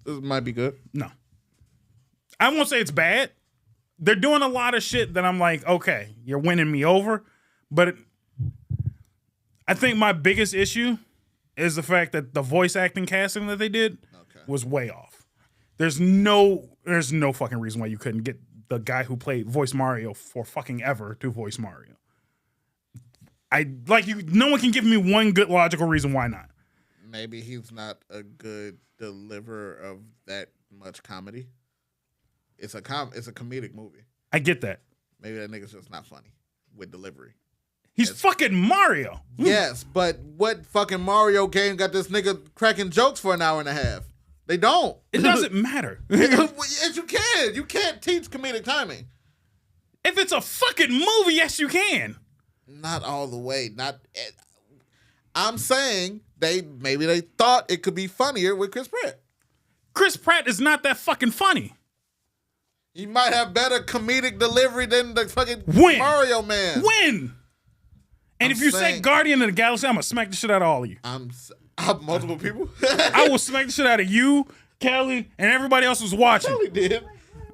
might be good. No. I won't say it's bad. They're doing a lot of shit that I'm like, okay, you're winning me over. But I think my biggest issue is the fact that the voice acting casting that they did was way off. There's no fucking reason why you couldn't get the guy who played voice Mario for fucking ever to voice Mario. No one can give me one good logical reason why not. Maybe he's not a good deliverer of that much comedy. It's a comedic movie. I get that. Maybe that nigga's just not funny with delivery. He's fucking Mario. Yes, but what fucking Mario game got this nigga cracking jokes for an hour and a half? They don't. It doesn't matter. Yes, you can. You can't teach comedic timing. If it's a fucking movie, yes, you can. Not all the way. I'm saying maybe they thought it could be funnier with Chris Pratt. Chris Pratt is not that fucking funny. He might have better comedic delivery than the fucking Mario man. When? And if you say Guardian of the Galaxy, I'm going to smack the shit out of all of you. Multiple people? I will smack the shit out of you, Kelly, and everybody else who's watching. Kelly did.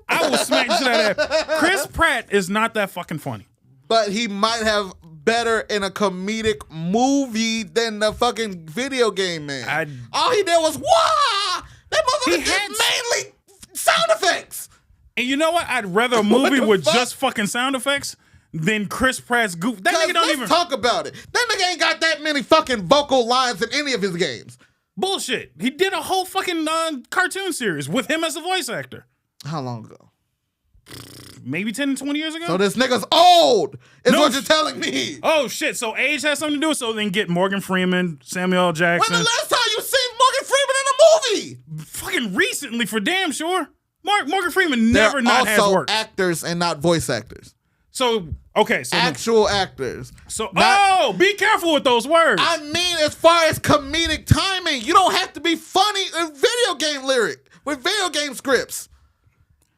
I will smack the shit out of that. Chris Pratt is not that fucking funny. But he might have better in a comedic movie than the fucking video game man. All he did was, wah! That motherfucker did mainly sound effects. And you know what? I'd rather a movie with just fucking sound effects than Chris Pratt's goof. That nigga don't even talk about it. That nigga ain't got that many fucking vocal lines in any of his games. Bullshit. He did a whole fucking cartoon series with him as a voice actor. How long ago? Maybe 10, 20 years ago? So this nigga's old, is what you're telling me. Oh, shit. So age has something to do with it. So then get Morgan Freeman, Samuel L. Jackson. When the last time you seen Morgan Freeman in a movie? Fucking recently, for damn sure. Morgan Freeman never not has worked. They're also actors and not voice actors. So, okay. So actual actors. So, be careful with those words. I mean, as far as comedic timing, you don't have to be funny in video game with video game scripts.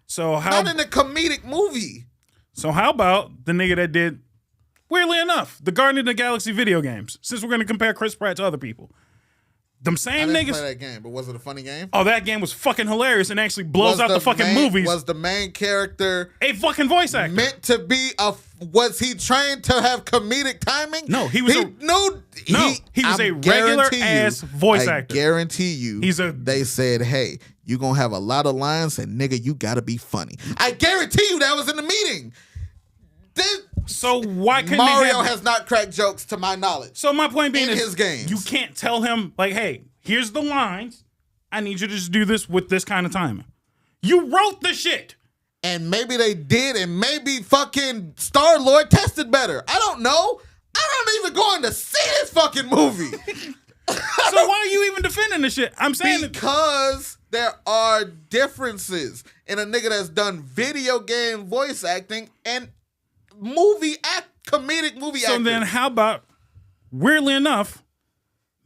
So not in a comedic movie. So how about the nigga that did, weirdly enough, the Guardian of the Galaxy video games? Since we're going to compare Chris Pratt to other people. Them same I didn't niggas. play that game, but was it a funny game? Oh, that game was fucking hilarious and actually blows out the fucking movies. Was the main character a fucking voice actor? Meant to be was he trained to have comedic timing? No, he was he was a regular ass voice actor. I guarantee you. They said, "Hey, you gonna have a lot of lines, and nigga, you gotta be funny." I guarantee you that was in the meeting. So why couldn't Mario has not cracked jokes to my knowledge? So my point being in his games, you can't tell him like, "Hey, here's the lines. I need you to just do this with this kind of timing." You wrote the shit. And maybe they did, and maybe fucking Star-Lord tested better. I don't know. I don't even going to see this fucking movie. So why are you even defending this shit? I'm saying because there are differences in a nigga that's done video game voice acting and comedic movie acting. So then how about, weirdly enough,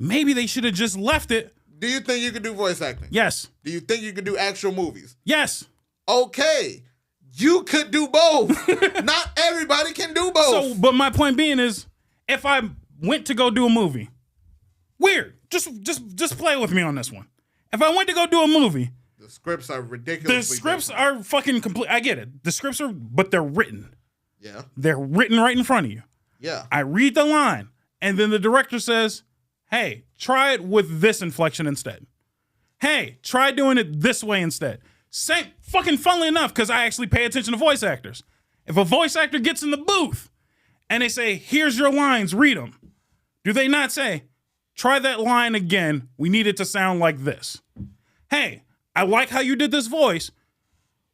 maybe they should have just left it. Do you think you can do voice acting? Yes. Do you think you can do actual movies? Yes. Okay. You could do both. Not everybody can do both. So, but my point being is, if I went to go do a movie, weird. Just play with me on this one. If I went to go do a movie, the scripts are ridiculous. The scripts are fucking complete. I get it. The scripts are, but they're written. Yeah. They're written right in front of you. Yeah. I read the line, and then the director says, "Hey, try it with this inflection instead. Hey, try doing it this way instead." Same fucking funnily enough, because I actually pay attention to voice actors. If a voice actor gets in the booth and they say, "Here's your lines, read them," do they not say, "Try that line again. We need it to sound like this"? Hey, I like how you did this voice.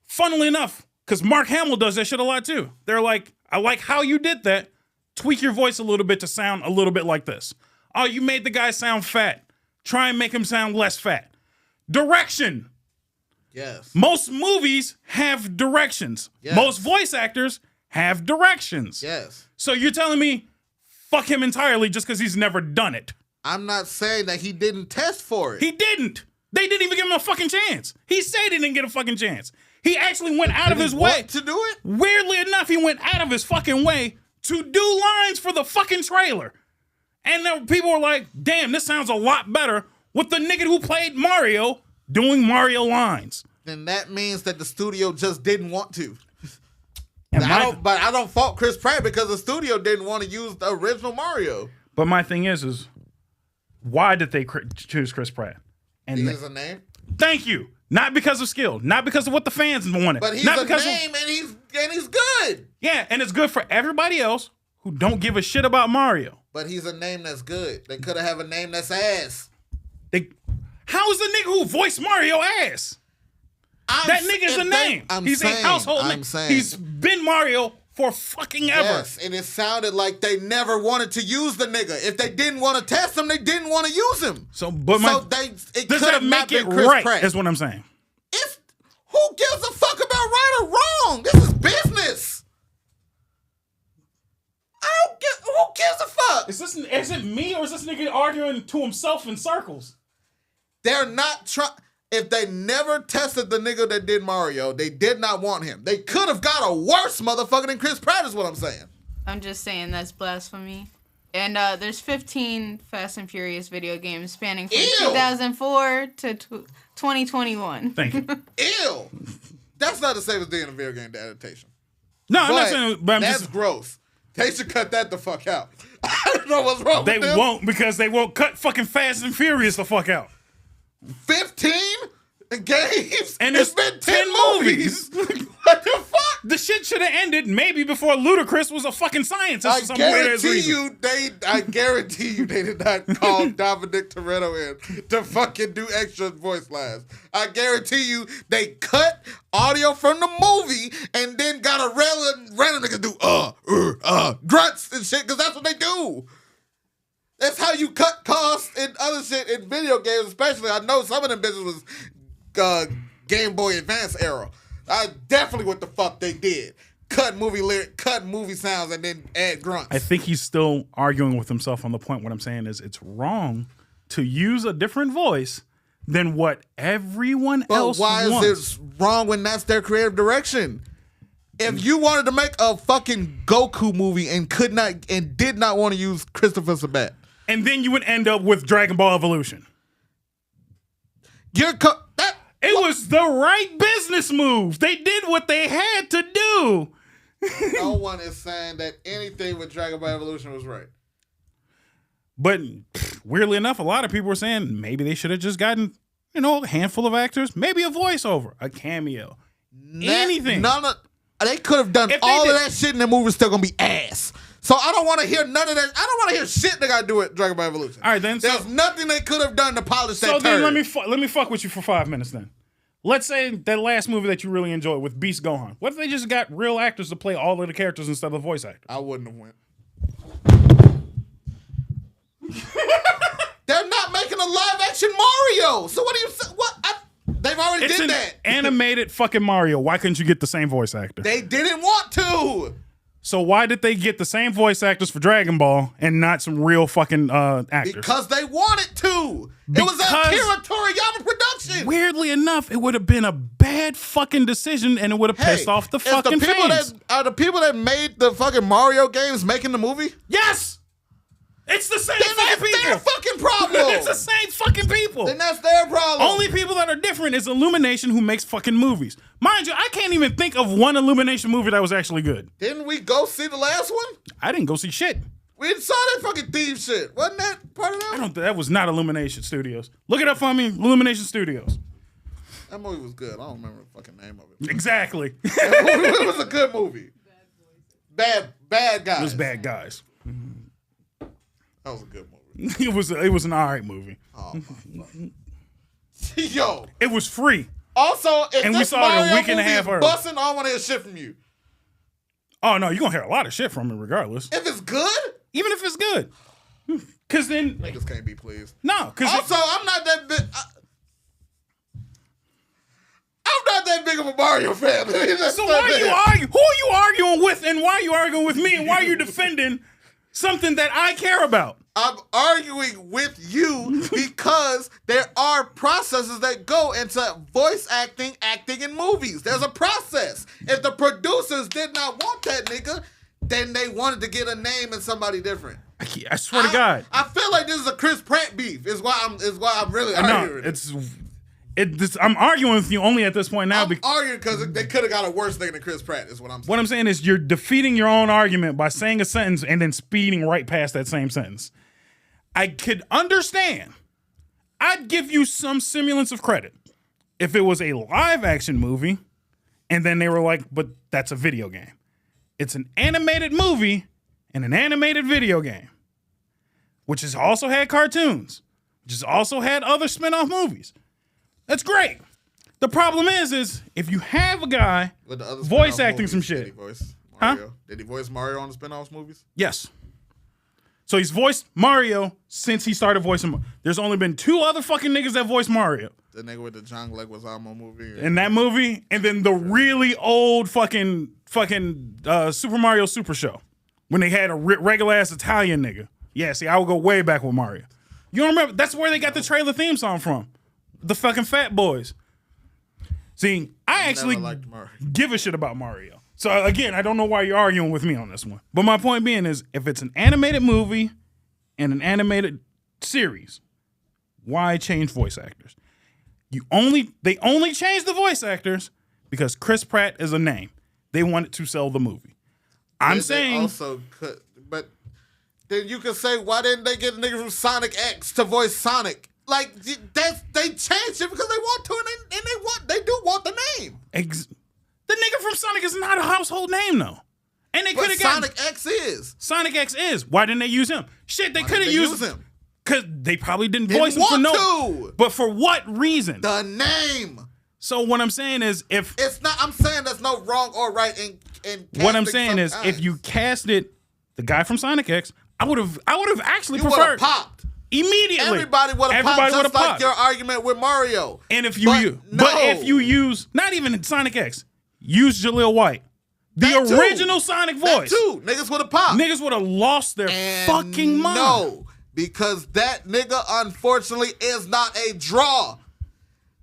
Funnily enough, because Mark Hamill does that shit a lot too. They're like, "I like how you did that. Tweak your voice a little bit to sound a little bit like this. Oh, you made the guy sound fat. Try and make him sound less fat." Direction. Yes. Most movies have directions. Yes. Most voice actors have directions. Yes. So you're telling me fuck him entirely just because he's never done it? I'm not saying that he didn't test for it. He didn't. They didn't even give him a fucking chance. He said he didn't get a fucking chance. He actually went out of his way to do it. Weirdly enough, he went out of his fucking way to do lines for the fucking trailer. And then people were like, "Damn, this sounds a lot better with the nigga who played Mario doing Mario lines. Then that means that the studio just didn't want to. And but I don't fault Chris Pratt because the studio didn't want to use the original Mario. But my thing is why did they choose Chris Pratt? And he has a name? Thank you. Not because of skill. Not because of what the fans wanted. But he's not a name and he's good. Yeah, and it's good for everybody else who don't give a shit about Mario. But he's a name that's good. They could have a name that's ass. How is the nigga who voiced Mario ass? That nigga's a name. He's a household name. He's been Mario for fucking ever. Yes, and it sounded like they never wanted to use the nigga. If they didn't want to test him, they didn't want to use him. It does that make it right? Pratt. That's what I'm saying. Who gives a fuck about right or wrong? This is business. Who gives a fuck? Is it me or is this nigga arguing to himself in circles? They're not trying. If they never tested the nigga that did Mario, they did not want him. They could have got a worse motherfucker than Chris Pratt is what I'm saying. I'm just saying that's blasphemy. And there's 15 Fast and Furious video games spanning from 2004 to 2021. Thank you. Ew. That's not the same as being a video game adaptation. No, I'm not saying, but that's gross. They should cut that the fuck out. I don't know what's wrong with them. They won't because they won't cut fucking Fast and Furious the fuck out. 15 games? And it's been 10 movies. What the fuck? The shit should have ended maybe before Ludacris was a fucking scientist for some weird ass reason. I guarantee you they did not call Dominic Toretto in to fucking do extra voice lines. I guarantee you they cut audio from the movie and then got a random nigga do grunts and shit because that's what they do. That's how you cut costs and other shit in video games, especially. I know some of them business was Game Boy Advance era. Definitely what the fuck they did. Cut movie sounds, and then add grunts. I think he's still arguing with himself on the point. What I'm saying is it's wrong to use a different voice than what everyone else wants. But why is it wrong when that's their creative direction? If you wanted to make a fucking Goku movie and did not want to use Christopher Sabat, and then you would end up with Dragon Ball Evolution. It was the right business move. They did what they had to do. No one is saying that anything with Dragon Ball Evolution was right. But weirdly enough, a lot of people were saying maybe they should have just gotten, a handful of actors, maybe a voiceover, a cameo, anything. They could have done all of that shit and the movie's still gonna be ass. So I don't want to hear none of that. I don't want to hear shit they got to do with Dragon Ball Evolution. All right, then. There's nothing they could have done to polish that turd. So then let me fuck with you for 5 minutes then. Let's say that last movie that you really enjoyed with Beast Gohan. What if they just got real actors to play all of the characters instead of voice actors? I wouldn't have went. They're not making a live action Mario. So what do you say? They've already did that. Animated fucking Mario. Why couldn't you get the same voice actor? They didn't want to. So why did they get the same voice actors for Dragon Ball and not some real fucking actors? Because they wanted to. It was a Akira Toriyama production. Weirdly enough, it would have been a bad fucking decision and it would have pissed off the fucking fans. Are the people that made the fucking Mario games making the movie? Yes! It's the same fucking people. That's their fucking problem. It's the same fucking people. Then that's their problem. Only people that are different is Illumination, who makes fucking movies. Mind you, I can't even think of one Illumination movie that was actually good. Didn't we go see the last one? I didn't go see shit. We saw that fucking theme shit. Wasn't that part of that? That was not Illumination Studios. Look it up for me. Illumination Studios. That movie was good. I don't remember the fucking name of it. Exactly. It was a good movie. Bad guys. It was Bad Guys. That was a good movie. It was an alright movie. Oh my fuck. Yo. It was free. Also, if we saw it a week and a half early. Busting, I want to hear shit from you. Oh no, you're gonna hear a lot of shit from it regardless. If it's good? Even if it's good. Cause then niggas can't be pleased. No, cause also I'm not that big. I'm not that big of a Mario fan. So why are you arguing? Who are you arguing with, and why are you arguing with me, and why are you defending something that I care about? I'm arguing with you because there are processes that go into voice acting in movies. There's a process. If the producers did not want that nigga, then they wanted to get a name and somebody different. I swear to God. I feel like this is a Chris Pratt beef. Is why I'm really arguing. I'm arguing with you only at this point now. I'm arguing because they could have got a worse thing than Chris Pratt, is what I'm saying. What I'm saying is you're defeating your own argument by saying a sentence and then speeding right past that same sentence. I could understand. I'd give you some semblance of credit if it was a live action movie and then they were like, but that's a video game. It's an animated movie and an animated video game, which has also had cartoons, which has also had other spin-off movies. That's great. The problem is if you have a guy voice acting some shit. Did he voice Mario? Did he voice Mario on the spin-off movies? Yes. So he's voiced Mario since he started voicing. There's only been 2 other fucking niggas that voiced Mario. The nigga with the John Leguizamo movie. In that movie, and then the really old fucking Super Mario Super Show when they had a regular ass Italian nigga. Yeah, see, I would go way back with Mario. You don't remember? That's where they got the trailer theme song from. The fucking Fat Boys. See, I actually give a shit about Mario. So again, I don't know why you're arguing with me on this one. But my point being is, if it's an animated movie and an animated series, why change voice actors? They only changed the voice actors because Chris Pratt is a name. They wanted to sell the movie. I'm saying also could, but then you could say, why didn't they get a nigga from Sonic X to voice Sonic? Like they changed it because they want to, and they do want the name. The nigga from Sonic is not a household name though, and they could have got Sonic X is. Sonic X is. Why didn't they use him? Shit, they could have used him because they probably didn't voice him for no. But for what reason? The name. So what I'm saying is, if it's not, I'm saying there's no wrong or right in what I'm saying is, if you casted the guy from Sonic X, I would have actually preferred popped. Immediately, everybody would have popped, just like your argument with Mario. And if you use not even Sonic X, use Jaleel White, the original Sonic voice. That too, niggas would have popped. Niggas would have lost their fucking mind. No, because that nigga unfortunately is not a draw.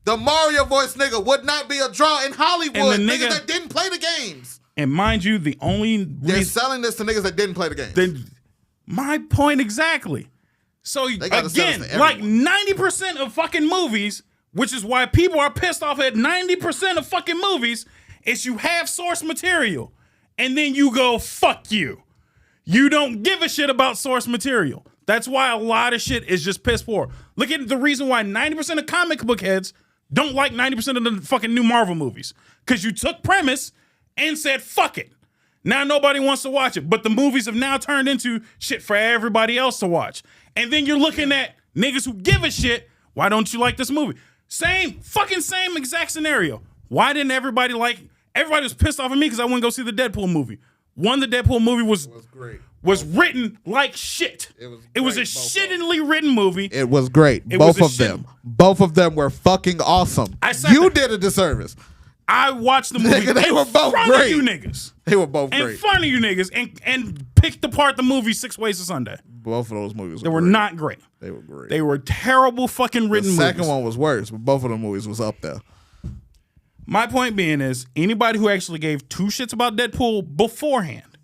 The Mario voice nigga would not be a draw in Hollywood. Niggas that didn't play the games. And mind you, they're selling this to niggas that didn't play the games. My point exactly. So again, like 90% of fucking movies, which is why people are pissed off at 90% of fucking movies, is you have source material and then you go, fuck you. You don't give a shit about source material. That's why a lot of shit is just piss poor. Look at the reason why 90% of comic book heads don't like 90% of the fucking new Marvel movies. Because you took premise and said, fuck it. Now nobody wants to watch it. But the movies have now turned into shit for everybody else to watch. And then you're looking at niggas who give a shit. Why don't you like this movie? Same exact scenario. Why didn't everybody was pissed off at me because I wouldn't go see the Deadpool movie. The Deadpool movie was written like shit. It was a shittily written movie. It was great. Both of them were fucking awesome. You did a disservice. I watched the movie they were both front great. of you niggas. They were both great. In front of you niggas and picked apart the movie 6 Ways to Sunday. Both of those movies were not great. They were great. They were terrible fucking written movies. The second one was worse, but both of the movies was up there. My point being is, anybody who actually gave 2 shits about Deadpool beforehand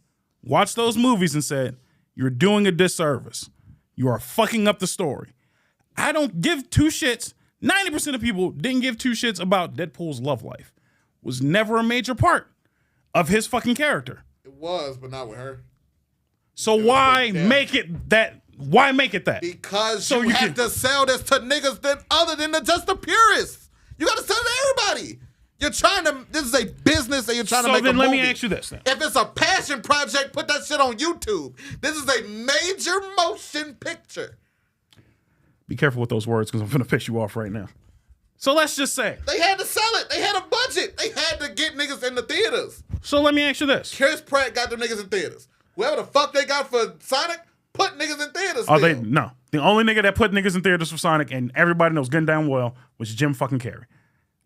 watched those movies and said, you're doing a disservice. You are fucking up the story. I don't give 2 shits. 90% of people didn't give 2 shits about Deadpool's love life. Was never a major part of his fucking character. It was, but not with her. So why make it that? Why make it that? Because you have to sell this to niggas other than just the purists. You got to sell it to everybody. You're trying to. This is a business, and you're trying to make a movie. So then let me ask you this. Then. If it's a passion project, put that shit on YouTube. This is a major motion picture. Be careful with those words, because I'm gonna piss you off right now. So let's just say they had to sell it. They had a budget. They had to get niggas in the theaters. So let me ask you this. Chris Pratt got them niggas in theaters. Whoever the fuck they got for Sonic, put niggas in theaters. No. The only nigga that put niggas in theaters for Sonic, and everybody knows gun down well, was Jim fucking Carrey.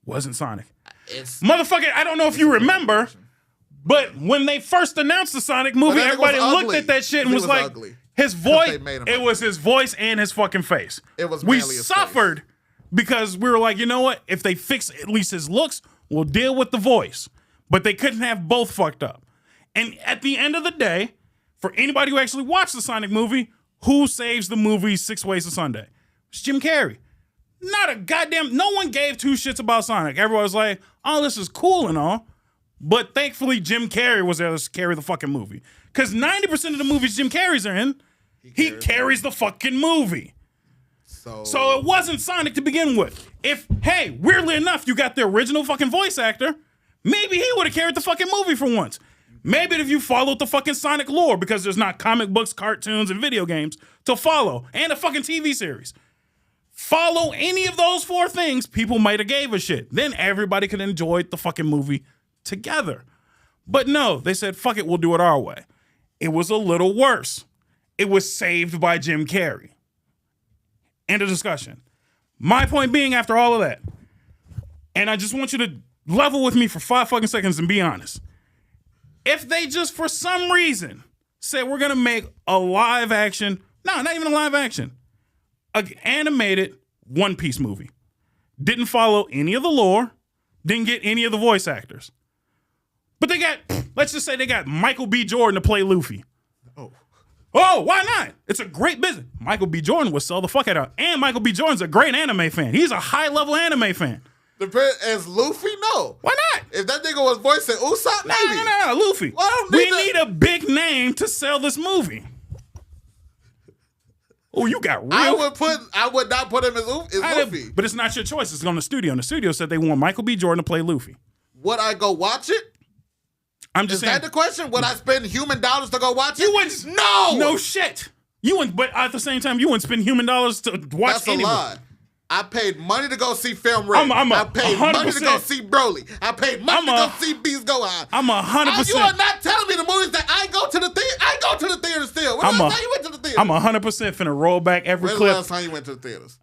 Wasn't Sonic. Motherfucker, I don't know if you remember, but when they first announced the Sonic movie, everybody looked at that shit and was like, ugly. His voice, it was his voice and his fucking face. It was we suffered face. Because we were like, you know what? If they fix at least his looks, we'll deal with the voice. But they couldn't have both fucked up. And at the end of the day, for anybody who actually watched the Sonic movie, who saves the movie 6 Ways to Sunday? It's Jim Carrey. Not a goddamn. No one gave two shits about Sonic. Everyone was like, "Oh, this is cool and all," but thankfully Jim Carrey was there to carry the fucking movie. Because 90% of the movies Jim Carrey's are in, he carries the fucking movie. So it wasn't Sonic to begin with. If, hey, weirdly enough, you got the original fucking voice actor, maybe he would have carried the fucking movie for once. Maybe if you followed the fucking Sonic lore, because there's not comic books, cartoons, and video games to follow, and a fucking TV series. Follow any of those four things, people might have gave a shit. Then everybody could enjoy the fucking movie together. But no, they said, fuck it, we'll do it our way. It was a little worse. It was saved by Jim Carrey. End of discussion. My point being, after all of that, and I just want you to level with me for 5 fucking seconds and be honest. If they just, for some reason, said we're going to make a live action, no, not even a live action, an animated One Piece movie. Didn't follow any of the lore, didn't get any of the voice actors. But they got, let's just say they got Michael B. Jordan to play Luffy. Oh, why not? It's a great business. Michael B. Jordan would sell the fuck out of it. And Michael B. Jordan's a great anime fan. He's a high-level anime fan. As Luffy? No. Why not? If that nigga was voicing Usopp, maybe. No, Luffy. We need a big name to sell this movie. Oh, you got real. I would not put him as Luffy. But it's not your choice. It's on the studio. And the studio said they want Michael B. Jordan to play Luffy. Would I go watch it? I'm just saying. Is that the question? Would I spend human dollars to go watch it? You wouldn't. No shit. You wouldn't. But at the same time, you wouldn't spend human dollars to watch. That's a lie. I paid money to go see Film Red. I paid 100%. Money to go see Broly. I paid money to go see Beast Gohan. I'm 100%. You are not telling me the movies that I go to the theater. I go to the theater still. When was the last time you went to the theater? I'm 100% finna roll back every clip. When was the last time you went to the theaters?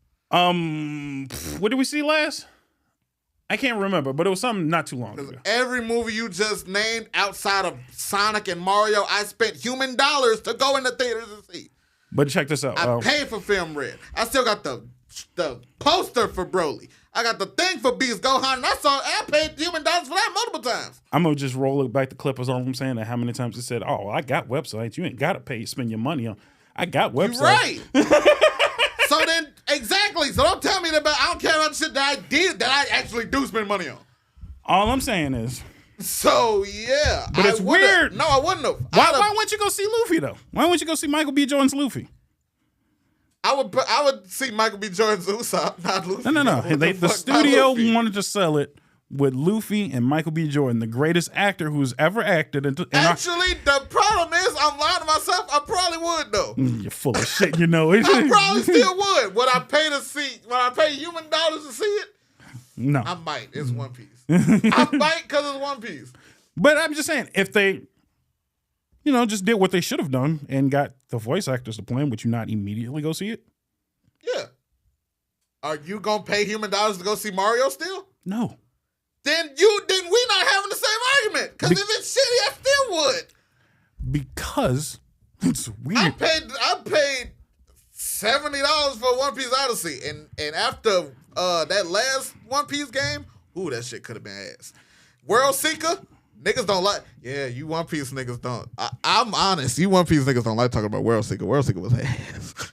What did we see last? I can't remember, but it was something not too long ago. Every movie you just named outside of Sonic and Mario, I spent human dollars to go in the theaters and see. But check this out. I paid for Film Red. I still got the poster for Broly. I got the thing for Beast Gohan, and I paid human dollars for that multiple times. I'm gonna just roll it back the clip. Is all I'm saying. That how many times it said, "Oh, I got websites. You ain't gotta spend your money on. I got websites." You're right. So then, exactly. So don't tell me I don't care about the shit that I did that I actually do spend money on. All I'm saying is. So yeah, but it's weird. No, I wouldn't have. Why wouldn't you go see Luffy though? Why wouldn't you go see Michael B. Jordan's Luffy? I would see Michael B. Jordan's Usopp, not Luffy. No. The studio wanted to sell it with Luffy and Michael B. Jordan, the greatest actor who's ever acted. Actually, the problem is I'm lying to myself. I probably would though. You're full of shit, you know. I probably still would. Would I pay to see? Would I pay human dollars to see it? No. I might. It's One Piece. I might because it's One Piece. But I'm just saying, if they, just did what they should have done and got the voice actors to play, would you not immediately go see it? Yeah. Are you gonna pay human dollars to go see Mario still? No. Then we not having the same argument. Because if it's shitty, I still would. Because it's weird. I paid $70 for One Piece Odyssey, and after that last One Piece game, that shit could have been ass. World Seeker, niggas don't like. Yeah, you One Piece niggas don't. I'm honest. You One Piece niggas don't like talking about World Seeker. World Seeker was ass.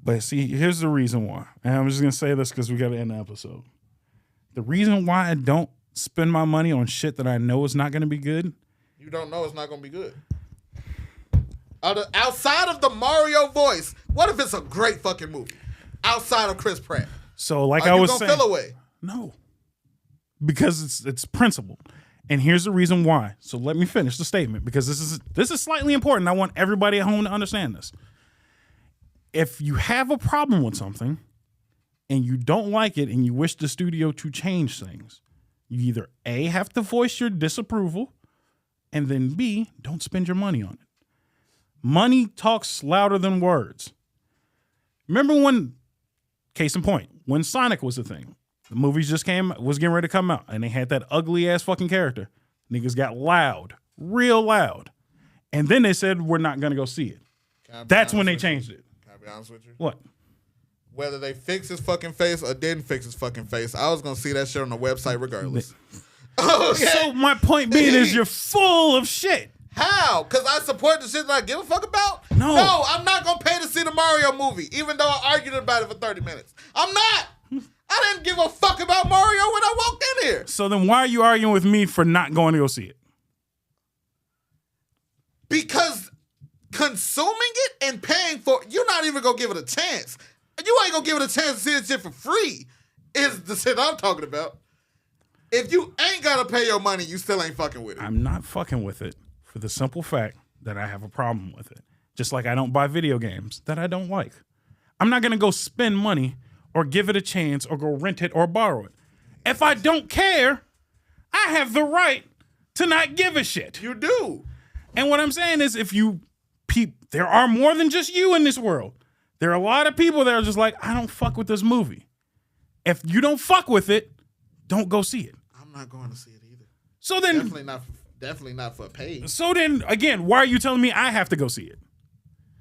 But see, here's the reason why. And I'm just gonna say this because we got to end the episode. The reason why I don't spend my money on shit that I know is not going to be good. You don't know it's not going to be good. Outside of the Mario voice, what if it's a great fucking movie? Outside of Chris Pratt. So like I was saying. Are you going to feel away? No. Because it's principled. And here's the reason why. So let me finish the statement because this is slightly important. I want everybody at home to understand this. If you have a problem with something, and you don't like it and you wish the studio to change things, you either A, have to voice your disapproval, and then B, don't spend your money on it. Money talks louder than words. Remember when, case in point, when Sonic was a thing, the movies was getting ready to come out, and they had that ugly ass fucking character. Niggas got loud, real loud. And then they said, we're not going to go see it. That's when they changed it. Can I be honest with you? What? Whether they fix his fucking face or didn't fix his fucking face, I was going to see that shit on the website regardless. Okay. So my point being is you're full of shit. How? Because I support the shit that I give a fuck about? No, I'm not going to pay to see the Mario movie, even though I argued about it for 30 minutes. I'm not. I didn't give a fuck about Mario when I walked in here. So then why are you arguing with me for not going to go see it? Because consuming it and paying for it, you're not even going to give it a chance. You ain't going to give it a chance to see this shit for free, is the shit I'm talking about. If you ain't got to pay your money, you still ain't fucking with it. I'm not fucking with it for the simple fact that I have a problem with it. Just like I don't buy video games that I don't like. I'm not going to go spend money or give it a chance or go rent it or borrow it. If I don't care, I have the right to not give a shit. You do. And what I'm saying is if you there are more than just you in this world. There are a lot of people that are just like, I don't fuck with this movie. If you don't fuck with it, don't go see it. I'm not going to see it either. So then definitely not for paid. So then again, why are you telling me I have to go see it?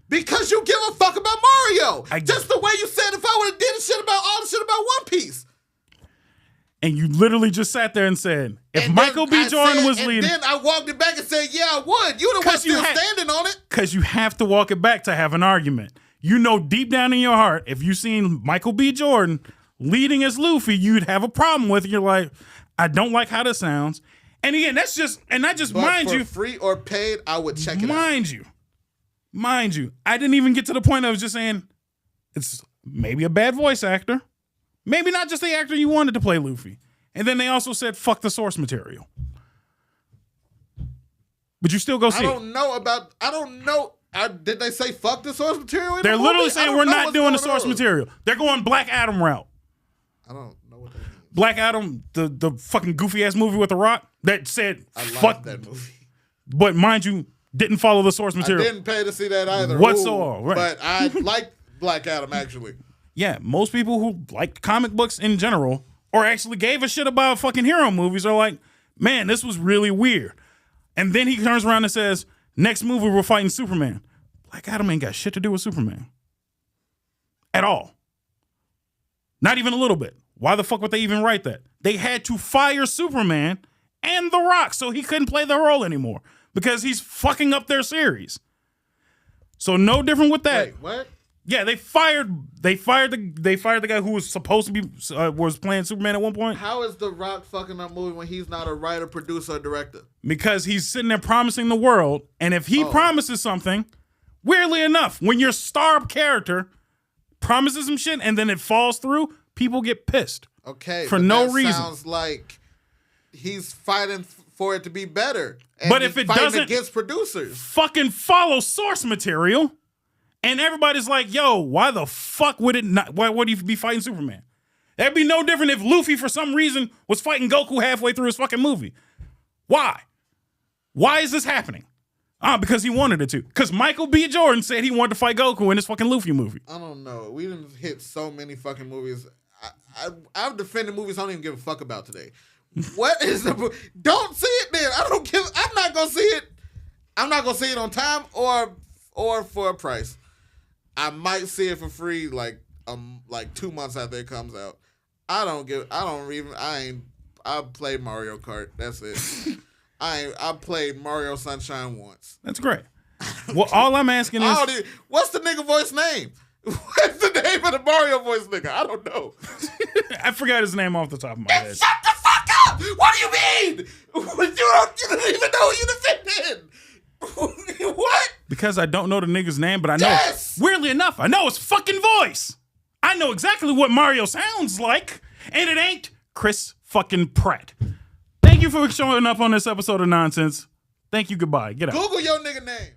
Because you give a fuck about Mario. Just the way you said if I would have did all the shit about One Piece. And you literally just sat there and said, if Michael B. Jordan was leading. And then I walked it back and said, yeah, I would. You the one still standing on it. Because you have to walk it back to have an argument. You know deep down in your heart, if you seen Michael B. Jordan leading as Luffy, you'd have a problem with it. You're like, I don't like how this sounds. And again, that's just, and not just, but mind for you. free or paid, I would check it out. Mind you, I didn't even get to the point of just saying, it's maybe a bad voice actor. Maybe not just the actor you wanted to play Luffy. And then they also said, fuck the source material. But you still go see it. I don't know. Did they say fuck the source material? They're literally saying we're not doing the source material. They're going Black Adam route. I don't know what that means. Black Adam, the fucking goofy ass movie with The Rock that said fuck that movie. But mind you, didn't follow the source material. I didn't pay to see that either. Whatsoever. Right. But I like Black Adam actually. Yeah, most people who like comic books in general or actually gave a shit about fucking hero movies are like, man, this was really weird. And then he turns around and says, next movie we're fighting Superman. Black Adam ain't got shit to do with Superman. At all. Not even a little bit. Why the fuck would they even write that? They had to fire Superman and The Rock so he couldn't play the role anymore because he's fucking up their series. So no different with that. Wait, what? Yeah, they fired the guy who was supposed to be was playing Superman at one point. How is The Rock fucking up movie when he's not a writer, producer, or director? Because he's sitting there promising the world, and if he promises something, weirdly enough, when your star character promises some shit and then it falls through, people get pissed. Okay, for no that reason. Sounds like he's fighting for it to be better. And but if it doesn't, against producers, fucking follow source material. And everybody's like, yo, why the fuck would it not? Why would he be fighting Superman? That'd be no different if Luffy, for some reason, was fighting Goku halfway through his fucking movie. Why? Why is this happening? Because he wanted it to. Because Michael B. Jordan said he wanted to fight Goku in his fucking Luffy movie. I don't know. We didn't hit so many fucking movies. I've defended movies I don't even give a fuck about today. What is the... Don't see it then. I'm not going to see it. I'm not going to see it on time or for a price. I might see it for free like 2 months after it comes out. I played Mario Kart. That's it. I played Mario Sunshine once. That's great. Well, all I'm asking is... what's the nigga voice name? What's the name of the Mario voice nigga? I don't know. I forgot his name off the top of my head. Shut the fuck up! What do you mean? You don't even know who you defended. What? Because I don't know the nigga's name, but I know. Yes! Weirdly enough, I know his fucking voice. I know exactly what Mario sounds like, and it ain't Chris fucking Pratt. Thank you for showing up on this episode of Nonsense. Thank you. Goodbye. Get out. Google your nigga name.